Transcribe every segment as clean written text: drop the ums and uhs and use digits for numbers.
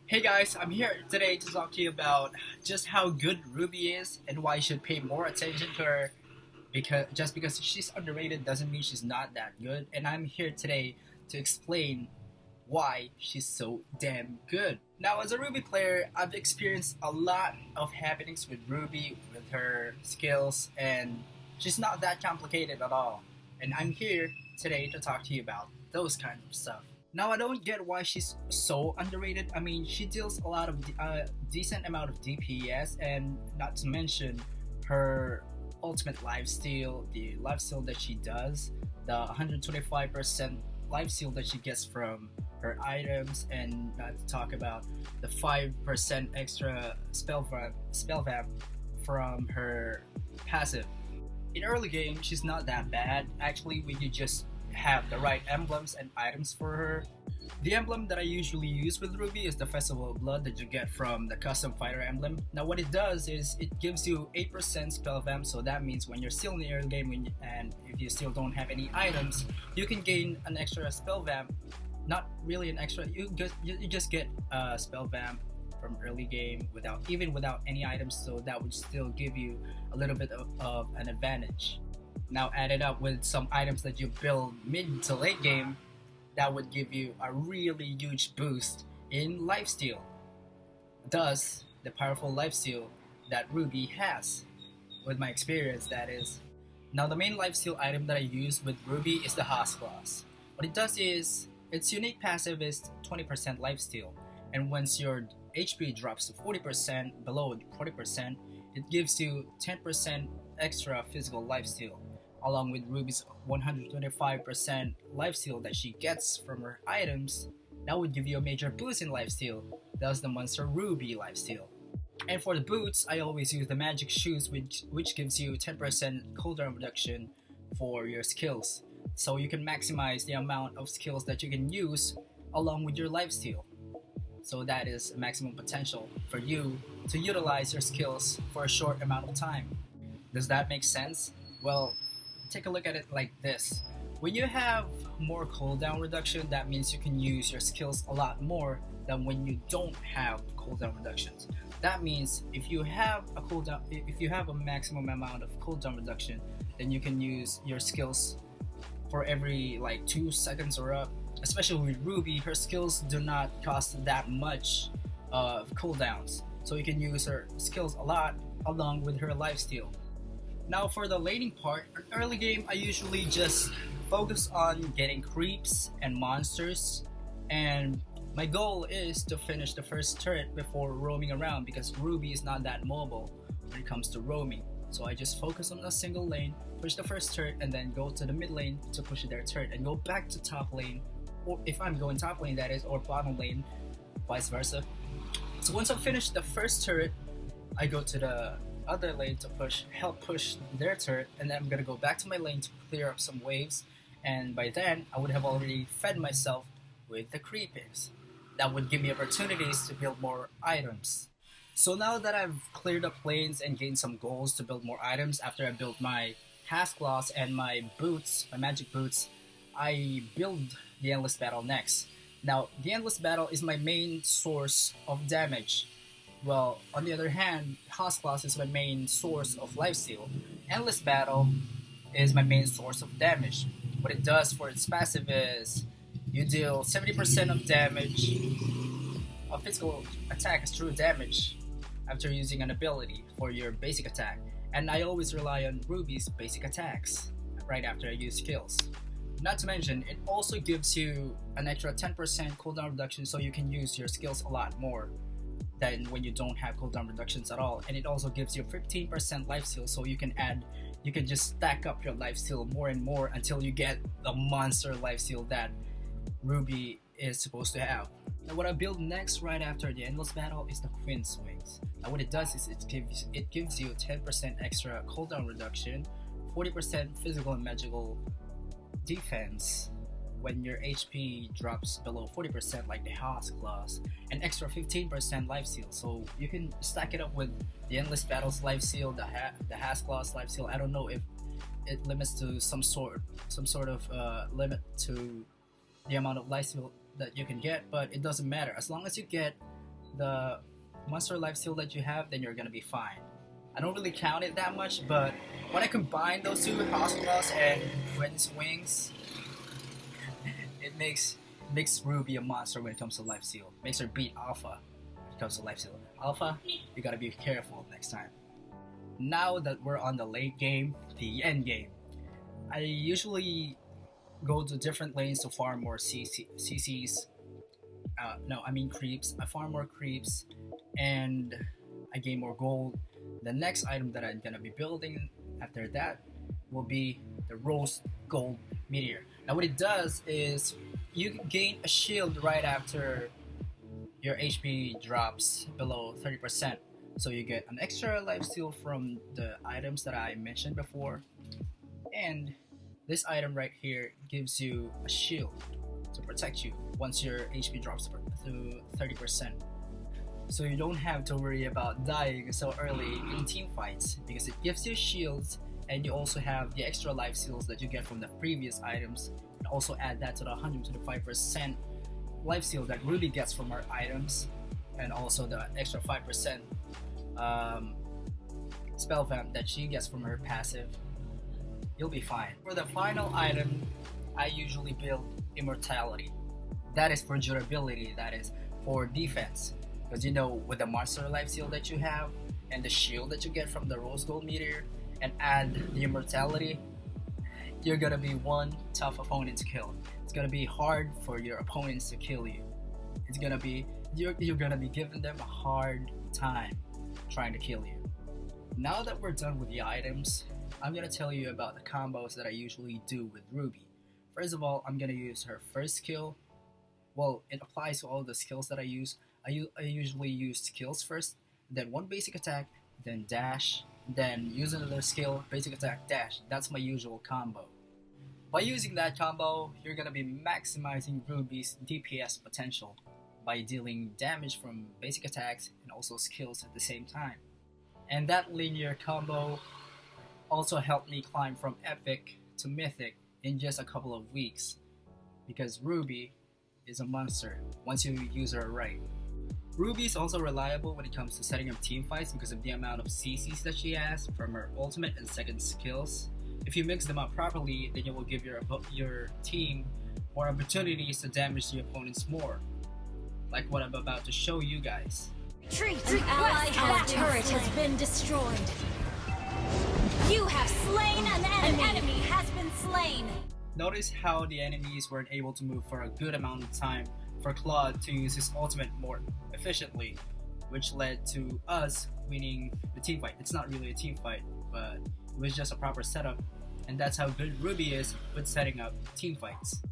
Hey guys, I'm here today to talk to you about just how good Ruby is and why you should pay more attention to her because she's underrated doesn't mean she's not that good, and I'm here today to explain why she's so damn good. Now, as a Ruby player, I've experienced a lot of happenings with Ruby, with her skills, and she's not that complicated at all. And I'm here today to talk to you about those kind of stuff. Now, I don't get why she's so underrated. I mean, she deals a lot of decent amount of DPS, and not to mention her ultimate lifesteal, the lifesteal that she does, the 125% lifesteal that she gets from her items, and not to talk about the 5% extra spell vamp from her passive. In early game, she's not that bad. Actually, when you just have the right emblems and items for her. The emblem that I usually use with Ruby is the Festival of Blood that you get from the custom fighter emblem. Now what it does is it gives you 8% spell vamp, so that means when you're still in the early game and if you still don't have any items, you can gain an extra spell vamp. Not really an extra, you just get spell vamp from early game without any items, so that would still give you a little bit of an advantage. Now add it up with some items that you build mid to late game, that would give you a really huge boost in lifesteal. Thus, the powerful lifesteal that Ruby has, with my experience that is. Now the main lifesteal item that I use with Ruby is the Haas class. What it does is, its unique passive is 20% lifesteal, and once your HP drops to 40%, below 40%, it gives you 10% extra physical lifesteal, along with Ruby's 125% lifesteal that she gets from her items. That would give you a major boost in lifesteal. That's the Monster Ruby lifesteal. And for the boots, I always use the Magic Shoes, which gives you 10% cooldown reduction for your skills. So you can maximize the amount of skills that you can use along with your lifesteal. So that is a maximum potential for you to utilize your skills for a short amount of time. Does that make sense? Well, take a look at it like this. When you have more cooldown reduction, that means you can use your skills a lot more than when you don't have cooldown reductions. That means if you have a maximum amount of cooldown reduction, then you can use your skills for every like 2 seconds or up. Especially with Ruby, her skills do not cost that much cooldowns, so you can use her skills a lot along with her lifesteal. Now for the laning part, in early game I usually just focus on getting creeps and monsters, and my goal is to finish the first turret before roaming around because Ruby is not that mobile when it comes to roaming. So I just focus on a single lane, push the first turret, and then go to the mid lane to push their turret and go back to top lane, or if I'm going top lane that is, or bottom lane, vice versa. So once I finish the first turret, I go to the other lane to help push their turret, and then I'm gonna go back to my lane to clear up some waves, and by then I would have already fed myself with the creepers. That would give me opportunities to build more items. So now that I've cleared up lanes and gained some goals to build more items after I built my Hask Claws and my boots, my magic boots, I build the Endless Battle next. Now, the Endless Battle is my main source of damage. Well, on the other hand, Haas Class is my main source of lifesteal. Endless Battle is my main source of damage. What it does for its passive is you deal 70% of damage of physical attack as true damage after using an ability for your basic attack. And I always rely on Ruby's basic attacks right after I use skills. Not to mention, it also gives you an extra 10% cooldown reduction, so you can use your skills a lot more than when you don't have cooldown reductions at all. And it also gives you 15% lifesteal, so you can just stack up your lifesteal more and more until you get the monster lifesteal that Ruby is supposed to have. Now what I build next right after the Endless Battle is the Queen's Wings. Now what it does is it gives you 10% extra cooldown reduction, 40% physical and magical defense when your HP drops below 40% like the Haas class, and extra 15% lifesteal. So you can stack it up with the Endless Battles lifesteal, the Haas class lifesteal. I don't know if it limits to some sort of limit to the amount of lifesteal that you can get, but it doesn't matter as long as you get the monster lifesteal that you have, then you're gonna be fine. I don't really count it that much, but when I combine those two, Hospitals and Gwen's Wings, it makes Ruby a monster when it comes to lifesteal. Makes her beat Alpha when it comes to lifesteal. Alpha, you gotta be careful next time. Now that we're on the late game, the end game, I usually go to different lanes to farm more CCs. No, I mean creeps. I farm more creeps and I gain more gold. The next item that I'm gonna be building after that will be the Rose Gold Meteor. Now what it does is you gain a shield right after your HP drops below 30%. So you get an extra lifesteal from the items that I mentioned before. And this item right here gives you a shield to protect you once your HP drops to 30%. So you don't have to worry about dying so early in team fights because it gives you shields, and you also have the extra life steals that you get from the previous items, and also add that to the 125% life steal that Ruby gets from her items, and also the extra 5% spell vamp that she gets from her passive. You'll be fine. For the final item, I usually build Immortality. That is for durability, that is for defense. Because you know, with the monster lifesteal that you have and the shield that you get from the Rose Gold Meteor, and add the Immortality, you're gonna be one tough opponent to kill. It's gonna be hard for your opponents to kill you. It's gonna be you're gonna be giving them a hard time trying to kill you. Now that we're done with the items, I'm gonna tell you about the combos that I usually do with Ruby. First of all, I'm gonna use her first skill. Well, it applies to all the skills that I use. I usually use skills first, then one basic attack, then dash, then use another skill, basic attack, dash. That's my usual combo. By using that combo, you're gonna be maximizing Ruby's DPS potential by dealing damage from basic attacks and also skills at the same time. And that linear combo also helped me climb from Epic to Mythic in just a couple of weeks, because Ruby is a monster once you use her right. Ruby is also reliable when it comes to setting up team fights because of the amount of CCs that she has from her ultimate and second skills. If you mix them up properly, then you will give your team more opportunities to damage the opponents more, like what I'm about to show you guys. Retreat! An ally turret has been destroyed. You have slain an enemy. An enemy has been slain. Notice how the enemies weren't able to move for a good amount of time for Claude to use his ultimate more efficiently, which led to us winning the team fight. It's not really a team fight, but it was just a proper setup, and that's how good Ruby is with setting up team fights.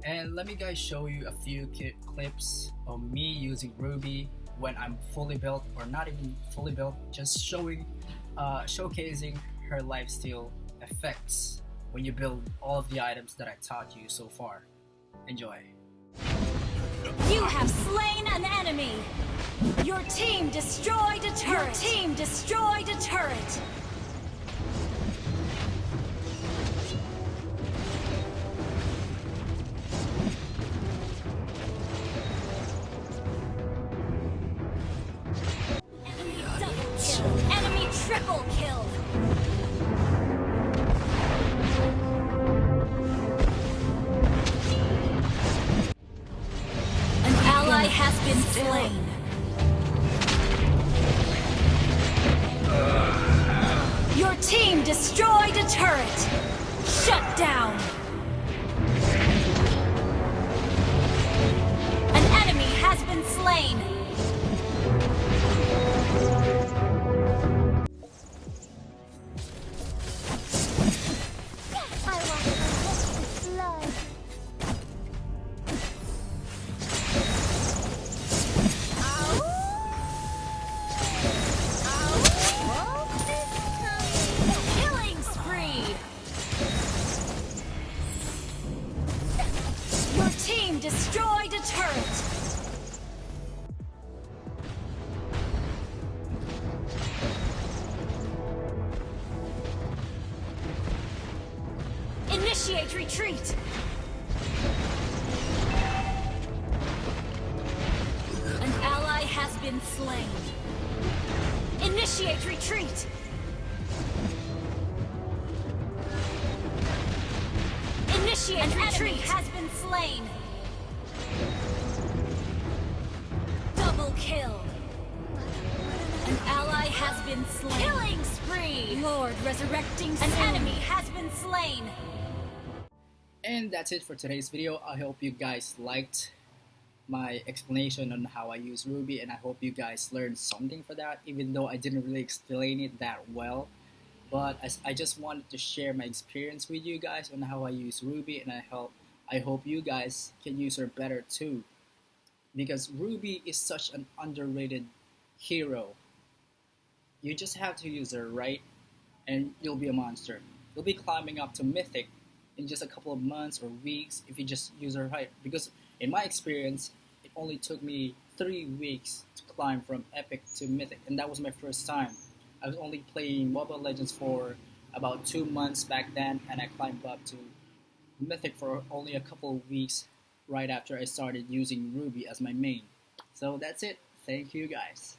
And let me guys show you a few clips of me using Ruby when I'm fully built, or not even fully built, just showcasing her lifesteal effects when you build all of the items that I taught you so far. Enjoy. You have slain an enemy. Your team destroyed a turret. Your team destroyed a turret. Enemy double kill. Enemy triple kill. Has been slain. Your team destroyed a turret. Shut down. An enemy has been slain. I want to lick the blood. Destroyed a turret! Initiate retreat! An ally has been been slain. Initiate retreat! Initiate retreat! An enemy has been slain! Double kill! An ally has been slain. Killing spree! Lord resurrecting soon. An enemy has been slain. And that's it for today's video. I hope you guys liked my explanation on how I use Ruby, and I hope you guys learned something for that, even though I didn't really explain it that well. But I just wanted to share my experience with you guys on how I use Ruby, and I hope you guys can use her better too, because Ruby is such an underrated hero. You just have to use her right, and you'll be a monster. You'll be climbing up to Mythic in just a couple of months or weeks if you just use her right. Because in my experience, it only took me 3 weeks to climb from Epic to Mythic, and that was my first time. I was only playing Mobile Legends for about 2 months back then, and I climbed up to Mythic for only a couple of weeks right after I started using Ruby as my main. So that's it. Thank you guys.